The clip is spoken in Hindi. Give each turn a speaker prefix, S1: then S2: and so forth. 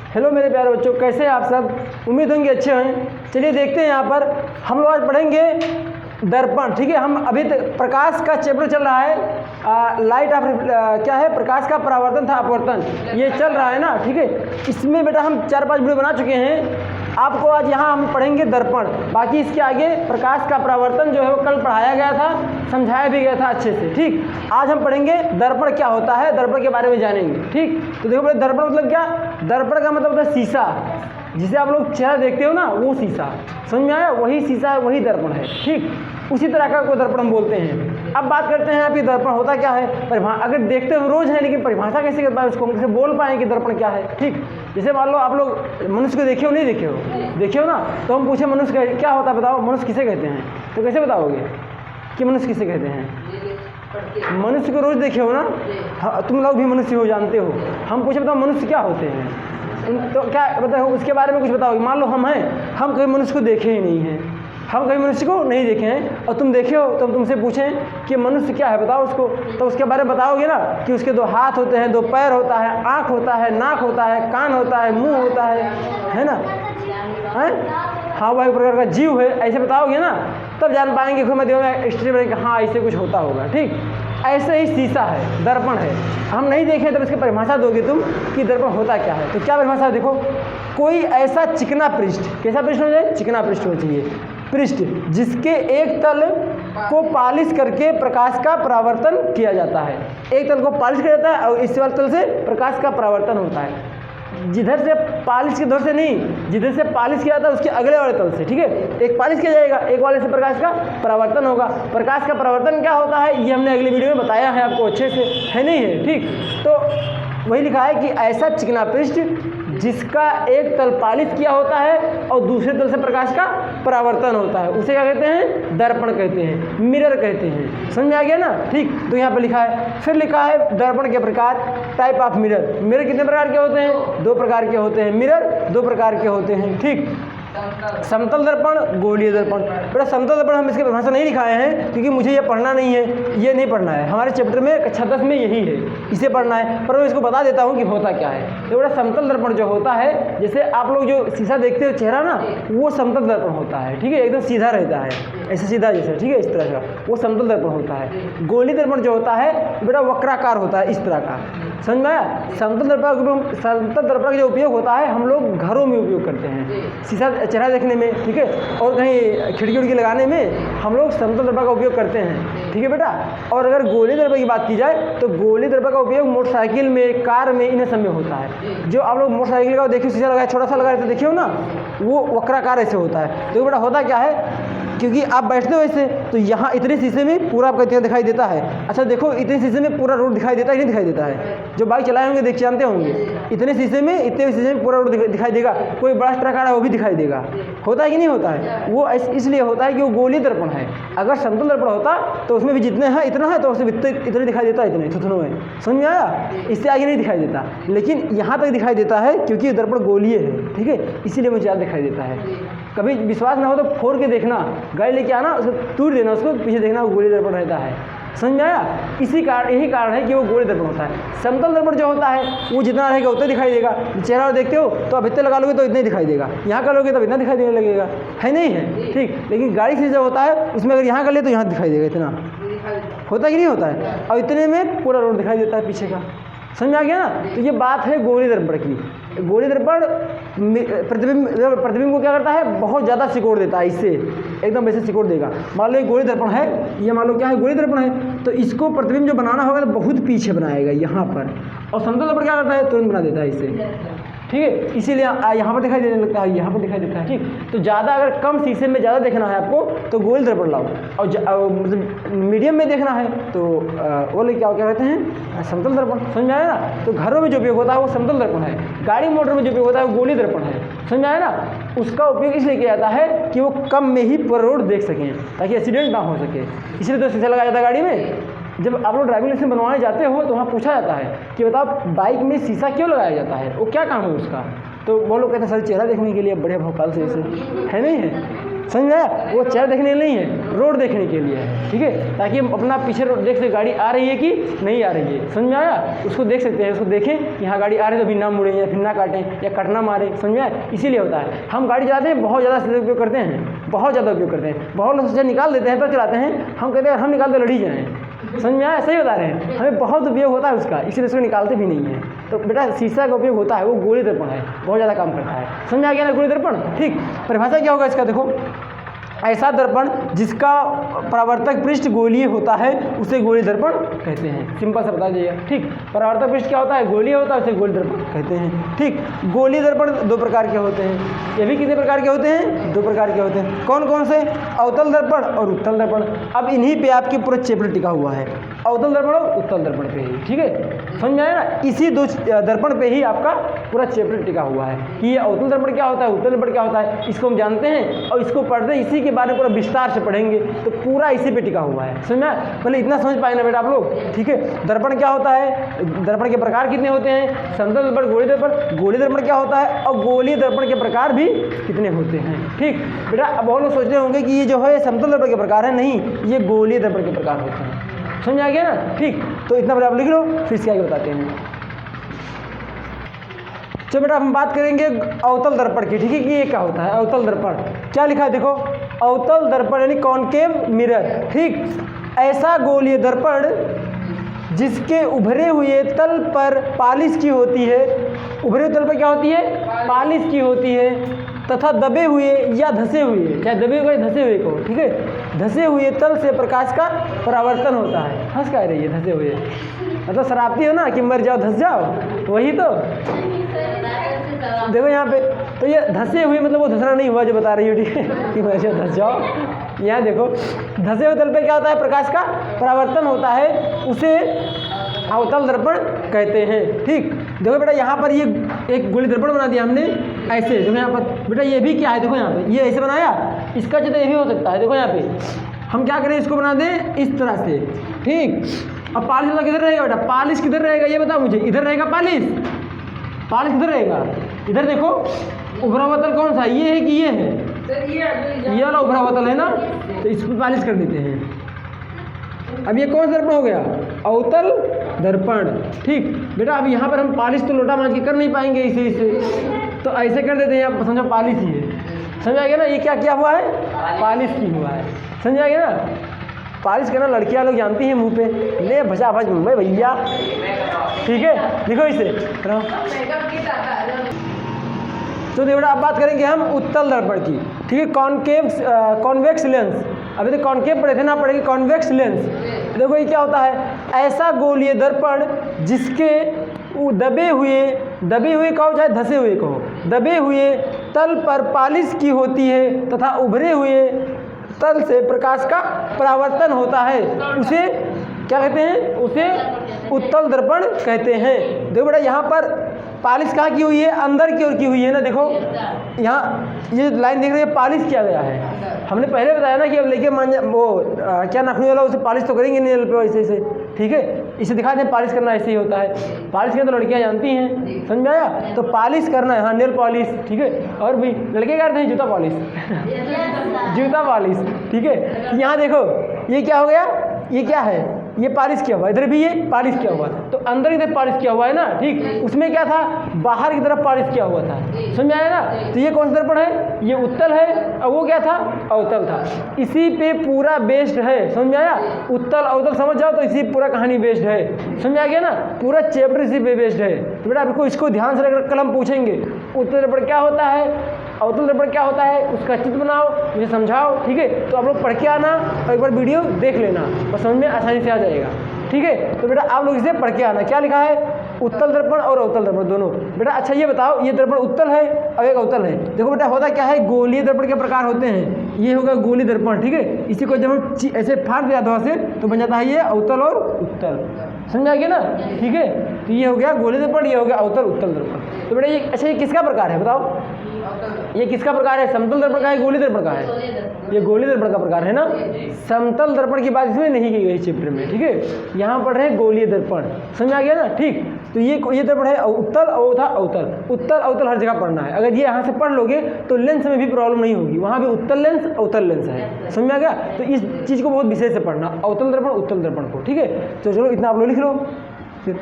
S1: हेलो मेरे प्यारे बच्चों, कैसे हैं आप सब? उम्मीद होंगे अच्छे हैं। चलिए देखते हैं, यहाँ पर हम लोग आज पढ़ेंगे दर्पण। ठीक है, हम अभी तक प्रकाश का चैप्टर चल रहा है, लाइट ऑफ क्या है, प्रकाश का परावर्तन था अपवर्तन, ये चल रहा है ना। ठीक है, इसमें बेटा हम 4-5 वीडियो बना चुके हैं। आपको आज यहाँ हम पढ़ेंगे दर्पण, बाकी इसके आगे प्रकाश का परावर्तन जो है वो कल पढ़ाया गया था, समझाया भी गया था अच्छे से। ठीक, आज हम पढ़ेंगे दर्पण क्या होता है, दर्पण के बारे में जानेंगे। ठीक, तो देखो बेटा, दर्पण मतलब क्या? दर्पण का मतलब होता है शीशा, जिसे आप लोग चेहरा देखते हो ना, वो शीशा। समझ में आया? वही शीशा है, वही दर्पण है। ठीक, उसी तरह का कोई दर्पण हम बोलते हैं। अब बात करते हैं कि दर्पण होता क्या है, अगर देखते हो रोज है, लेकिन परिभाषा कैसे कर पाए, उसको हम कैसे बोल पाएँ कि दर्पण क्या है। ठीक, जैसे मान लो आप लोग मनुष्य को देखे हो, नहीं देखे हो? देखे हो ना, तो हम पूछे मनुष्य क्या होता है, बताओ मनुष्य किसे कहते हैं, तो कैसे बताओगे कि मनुष्य किसे कहते हैं? मनुष्य को रोज देखे हो ना, तुम लोग भी मनुष्य हो, जानते हो। हम पूछे बताओ मनुष्य क्या होते हैं, तो क्या बताओ उसके बारे में कुछ बताओगे? मान लो हम हैं, हम कभी मनुष्य को देखे ही नहीं हैं, हम कभी मनुष्य को नहीं देखे हैं, और तुम देखे हो, तो हम तुमसे पूछें कि मनुष्य क्या है, बताओ उसको, तो उसके बारे में बताओगे ना कि उसके 2 हाथ होते हैं, 2 पैर होता है, आँख होता है, नाक होता है, कान होता है, मुंह होता है ना, है हाँ, वह एक प्रकार का जीव है, ऐसे बताओगे ना, तब जान पाएंगे कि मध्य में स्टेट कि हाँ ऐसे कुछ होता होगा। ठीक, ऐसे ही शीशा है, दर्पण है। हम नहीं देखें तब इसकी परिभाषा दोगे तुम कि दर्पण होता क्या है, तो क्या परिभाषा? देखो, कोई ऐसा चिकना पृष्ठ, कैसा पृष्ठ हो जाए? चिकना पृष्ठ होना चाहिए, पृष्ठ जिसके एक तल को पालिश करके प्रकाश का परावर्तन किया जाता है। एक तल को पालिश किया जाता है और इस वाले तल से प्रकाश का परावर्तन होता है। जिधर से पालिश, किधर से नहीं, जिधर से पालिश किया जाता है उसके अगले वाले तल से। ठीक है, एक पालिश किया जाएगा, एक वाले से प्रकाश का परावर्तन होगा। प्रकाश का परावर्तन क्या होता है, ये हमने अगली वीडियो में बताया है आपको अच्छे से, है नहीं है? ठीक, तो वही लिखा है कि ऐसा चिकना पृष्ठ जिसका एक तल पालिश किया होता है और दूसरे तल से प्रकाश का परावर्तन होता है, उसे क्या कहते हैं? दर्पण कहते हैं, मिरर कहते हैं। समझ में आ गया ना? ठीक, तो यहाँ पर लिखा है, फिर लिखा है दर्पण के प्रकार, टाइप ऑफ मिरर। मिरर कितने प्रकार के होते हैं? 2 प्रकार के होते हैं। मिरर 2 प्रकार के होते हैं। ठीक, समतल दर्पण, गोलीय दर्पण। बेटा समतल दर्पण हम इसके परिभाषा नहीं लिखाए हैं क्योंकि मुझे ये पढ़ना नहीं है, ये नहीं पढ़ना है, हमारे चैप्टर में कक्षा 10 में यही है, इसे पढ़ना है, पर मैं इसको बता देता हूँ कि होता क्या है। तो बेटा समतल दर्पण जो होता है, जैसे आप लोग जो शीशा देखते हो चेहरा ना, वो समतल दर्पण होता है। ठीक है, एकदम सीधा रहता है, ऐसे सीधा जैसे, ठीक है, इस तरह का, वो समतल दर्पण होता है। गोलीय दर्पण जो होता है बेटा वक्राकार होता है, इस तरह का। समझ में आया? समतल दर्पण का जो उपयोग होता है हम लोग घरों में उपयोग करते हैं, शीशा चेहरा देखने में, ठीक है, और कहीं खिड़की उड़की लगाने में हम लोग समतल दर्पण का उपयोग करते हैं। ठीक है बेटा, और अगर गोलीय दर्पण की बात की जाए तो गोलीय दर्पण का उपयोग मोटरसाइकिल में, कार में, इन सब में होता है। जो आप लोग मोटरसाइकिल का देखिए शीशा लगाए, छोटा सा लगाए तो देखिए ना, वो वक्राकार ऐसे होता है। तो बेटा होता क्या है, क्योंकि आप बैठते हो ऐसे, तो यहाँ इतने शीशे में पूरा आपका इतना दिखाई देता है। अच्छा देखो, इतने शीशे में पूरा रोड दिखाई देता है कि नहीं दिखाई देता है? जो बाइक चलाए होंगे देख जानते होंगे, इतने शीशे में, इतने शीशे में पूरा रोड दिखाई देगा। कोई बड़ा ट्रक आ रहा है वो भी दिखाई देगा। होता है कि नहीं होता है? वो इसलिए होता है कि वो गोलीय दर्पण है। अगर समतल दर्पण होता तो उसमें भी जितने हैं इतना है, तो उसमें इतने दिखाई देता है, इतने थुथुनों में। समझ में आया? इससे आगे नहीं दिखाई देता, लेकिन यहाँ तक दिखाई देता है क्योंकि दर्पण गोलीय है। ठीक है, इसीलिए मुझे ज़्यादा दिखाई देता है। कभी विश्वास ना हो तो फोड़ के देखना, गाड़ी लेके आना, उसको तोड़ देना, उसको पीछे देखना, वो गोलीय दर्पण रहता है। समझ में आया? यही कारण है कि वो गोलीय दर्पण होता है। समतल दर्पण जो होता है वो जितना रहेगा उतना दिखाई देगा। चेहरा देखते हो तो अब इतने लगा लोगे तो इतना ही दिखाई देगा, यहाँ कर लोगे तो इतना दिखाई देने लगेगा, है नहीं है? ठीक, लेकिन गाड़ी से जो होता है उसमें अगर यहाँ कर ले तो यहाँ दिखाई देगा, इतना होता है कि नहीं होता है? और इतने में पूरा रोड दिखाई देता है पीछे का। समझ में आ गया ना? तो ये बात है गोलीय दर्पण की। गोलीय दर्पण प्रतिबिंब को क्या करता है, बहुत ज़्यादा सिकोड़ देता है, इससे एकदम वैसे सिकोड़ देगा। मान लो एक गोलीय दर्पण है, ये मान लो क्या है, गोलीय दर्पण है, तो इसको प्रतिबिंब जो बनाना होगा तो बहुत पीछे बनाएगा यहाँ पर, और समतल दर्पण क्या करता है, तुरंत बना देता है इसे। ठीक है, इसीलिए यहाँ पर दिखाई देने लगता है, यहाँ पर दिखाई देता है। ठीक, तो ज़्यादा अगर कम शीशे में ज़्यादा देखना है आपको तो गोलीय दर्पण लाओ, और मतलब मीडियम में देखना है तो वो लोग क्या कहते हैं, समतल दर्पण। समझ में आया ना? तो घरों में जो उपयोग होता है वो समतल दर्पण है, गाड़ी मोटर में जो उपयोग होता है वो गोलीय दर्पण है। समझ में आया ना? उसका उपयोग इसलिए किया जाता है कि वो कम में ही पूरा रोड देख सकें, ताकि एक्सीडेंट ना हो सके, इसलिए तो शीशा लगाया जाता है गाड़ी में। जब आप लोग ड्राइविंग लाइसेंस बनवाने जाते हो तो वहाँ पूछा जाता है कि बताओ बाइक में शीशा क्यों लगाया जाता है, वो क्या काम है उसका? तो वो लोग कहते हैं सर चेहरा देखने के लिए, बड़े भोपाल से ऐसे, है नहीं है? समझ में आया? वो चेहरा देखने के लिए नहीं है, रोड देखने के लिए है, ठीक है, ताकि हम अपना पीछे रोड देख सकते गाड़ी आ रही है कि नहीं आ रही है। समझ में आया? उसको देख सकते हैं, उसको देखें कि यहाँ गाड़ी आ रही है तो फिर ना मुड़ें या फिर ना काटें या कटना मारें। समझ में आया? इसीलिए होता है। हम गाड़ी चलाते हैं, बहुत ज़्यादा से उपयोग करते हैं, बहुत ज़्यादा उपयोग करते हैं, बहुत लोग सोचे निकाल देते हैं तो चलाते हैं, हम कहते हैं हम निकाल दे लड़ी जाएँ। समझ में आया? सही बता रहे हैं, हमें बहुत उपयोग होता है उसका, इसलिए उसको निकालते भी नहीं है। तो बेटा शीशा का उपयोग होता है, वो गोली दर्पण है, बहुत ज़्यादा काम करता है। समझ में आ गया ना गोली दर्पण? ठीक, परिभाषा क्या होगा इसका? देखो, ऐसा दर्पण जिसका परावर्तक पृष्ठ गोलीय होता है उसे गोली दर्पण कहते हैं। सिंपल सा बता दीजिए। ठीक, परावर्तक पृष्ठ क्या होता है? गोलीय होता है, उसे गोली दर्पण कहते हैं। ठीक, गोलीय दर्पण दो प्रकार के होते हैं। ये भी कितने प्रकार के होते हैं? दो प्रकार के होते हैं। कौन कौन से? अवतल दर्पण और उत्तल दर्पण। अब इन्हीं पे आपके पूरा चैप्टर टिका हुआ है, अवतल दर्पण और उत्तल दर्पण पे ही। ठीक है, समझ में आया ना? इसी दो दर्पण पे ही आपका पूरा चैप्टर टिका हुआ है कि ये अवतल दर्पण क्या होता है, उत्तल दर्पण क्या होता है, इसको हम जानते हैं और इसको पढ़ते हैं, इसी के बारे में पूरा विस्तार से पढ़ेंगे। तो पूरा इसी पे टिका हुआ है। समझ में आया? पहले इतना समझ पाए ना बेटा आप लोग? ठीक है, दर्पण क्या होता है, दर्पण के प्रकार कितने होते हैं, समतल दर्पण, गोलीय दर्पण, गोलीय दर्पण क्या होता है और गोलीय दर्पण के प्रकार भी कितने होते हैं। ठीक बेटा, अब बहुत लोग सोच रहे होंगे कि ये जो है समतल दर्पण के प्रकार है, नहीं, ये गोलीय दर्पण के प्रकार होते हैं। समझ आ गया ना? ठीक, तो इतना बड़ा आप लिख लो, फिर इसके आगे बताते हैं। चलो बेटा, हम बात करेंगे अवतल दर्पण की। ठीक है, कि ये क्या होता है अवतल दर्पण? क्या लिखा है देखो, अवतल दर्पण यानी कॉनकेव मिरर। ठीक, ऐसा गोलीय दर्पण जिसके उभरे हुए तल पर पालिश की होती है, उभरे हुए तल पर क्या होती है? पालिश की होती है, तथा दबे हुए या धसे हुए, चाहे दबे हुए धसे हुए को, ठीक है, धसे हुए तल से प्रकाश का परावर्तन होता है। हंस कह रही है धसे हुए, मतलब शराबती हो ना कि मर जाओ धस जाओ, वही तो। देखो यहाँ पे, तो ये धसे हुए मतलब वो धसना नहीं हुआ जो बता रही हो, ठीक है, कि मर जाओ धस जाओ। यहाँ देखो, धसे हुए तल पे क्या होता है? प्रकाश का परावर्तन होता है, उसे अवतल दर्पण कहते हैं। ठीक, देखो बेटा, यहाँ पर ये एक गोली दर्पण बना दिया हमने ऐसे। देखो यहाँ पर बेटा, ये भी क्या है? देखो यहाँ पे ये ऐसे बनाया, इसका चित्र ये भी हो सकता है। देखो यहाँ पे हम क्या करें, इसको बना दें इस तरह से। ठीक, अब पालिश वाला किधर रहेगा बेटा? पालिश किधर रहेगा ये बताओ मुझे। इधर रहेगा पालिश, पालिश किधर रहेगा? इधर देखो, उभरा हुआ तल कौन सा? ये है कि ये है? ये वाला उभरा हुआ तल है ना, तो इस पर पालिश कर देते हैं। अब ये कौन सा दर्पण हो गया? अवतल दर्पण। ठीक बेटा, अब यहाँ पर हम पालिश तो लोटा मांझ के कर नहीं पाएंगे इसे, तो ऐसे कर देते हैं, आप समझो पालिश ही है। समझ आ गया ना? ये क्या किया हुआ है? पालिश की हुआ है। समझ आ गया ना? पालिश करना लड़कियां लोग जानती हैं, मुंह पे ले भजा भज मुंबई भैया। ठीक है, लिखो इसे। तो बेटा अब बात करेंगे हम उत्तल दर्पण की। ठीक है, कॉन्वेक्स लेंस। अभी तो कॉन्केव पढ़े थे ना, पढ़ेंगे कॉन्वेक्स लेंस। देखो ये क्या होता है? ऐसा गोलीय दर्पण जिसके दबे हुए कहो चाहे धसे हुए कहो, दबे हुए तल पर पालिश की होती है तथा उभरे हुए तल से प्रकाश का परावर्तन होता है, उसे क्या कहते हैं? उसे उत्तल दर्पण कहते हैं। देखो बेटा, यहाँ पर पालिश कहाँ की हुई है? अंदर की ओर की हुई है ना। देखो यहाँ ये लाइन देख रहे हैं, पालिश किया गया है। हमने पहले बताया ना कि अब लेके क्या नाखून वाला उसे पालिश तो करेंगे नेल पे वैसे से। ठीक है, इसे दिखा दें, पालिश करना ऐसे ही होता है। पालिश करना तो लड़कियाँ जानती हैं, समझ में आया? तो पालिश करना है, हाँ, नेल पॉलिश। ठीक है, और भी लड़के करते हैं जूता पॉलिश जूता पॉलिश। ठीक है, यहाँ देखो ये क्या हो गया? ये क्या है? ये पालिश किया हुआ, इधर भी ये पालिश किया हुआ, तो अंदर इधर पालिश किया हुआ है ना। ठीक, उसमें क्या था? बाहर की तरफ पालिश किया हुआ था। समझ में आया ना? तो ये कौन सा दर्पण है? ये उत्तल है, और वो क्या था? अवतल था। इसी पे पूरा बेस्ड है। समझ में आया? उत्तल अवतल समझ जाओ तो इसी पूरा कहानी बेस्ड है। समझ आ गया ना? पूरा चैप्टर इसी पे बेस्ड है। तो बेटा आपको इसको ध्यान से रखकर कलम पूछेंगे, उत्तल दर्पण क्या होता है, अवतल दर्पण क्या होता है, उसका चित्र बनाओ, मुझे समझाओ। ठीक है, तो आप लोग पढ़ के आना और एक बार वीडियो देख लेना और समझ में आसानी से आ जाएगा। ठीक है, तो बेटा आप लोग इसे पढ़ के आना। क्या लिखा है? उत्तल दर्पण और अवतल दर्पण दोनों। बेटा अच्छा ये बताओ, ये दर्पण उत्तल है और एक अवतल है। देखो बेटा होता क्या है, गोलीय दर्पण के प्रकार होते हैं। ये होगा गोलीय दर्पण। ठीक है, इसी को जब हम ऐसे फाड़ दिया दवा से तो बन जाता है ये अवतल और उत्तल। समझ आ गया ना? ठीक है, तो ये हो गया गोलीय दर्पण, ये हो गया अवतल उत्तल दर्पण। तो बेटा ये अच्छा ये किसका प्रकार है बताओ? ये किसका प्रकार है? समतल दर्पण का है, गोलीय दर्पण का है? ये गोलीय दर्पण का प्रकार है ना। समतल दर्पण की बात इसमें नहीं की गई चैप्टर में, ठीक है। यहाँ पढ़ रहे हैं गोलीय दर्पण, समझ आ गया ना, ठीक। तो ये दर्पण है उत्तल, अवतल, अवतल, उत्तल अवतल हर जगह पढ़ना है। अगर ये यहाँ से पढ़ लोगे तो लेंस में भी प्रॉब्लम नहीं होगी, वहाँ भी उत्तल लेंस अवतल लेंस है, समझ में आ गया। तो इस चीज़ को बहुत विशेष से पढ़ना, अवतल दर्पण उत्तल दर्पण को, ठीक है। तो चलो इतना आप लोग लिख लो फिर।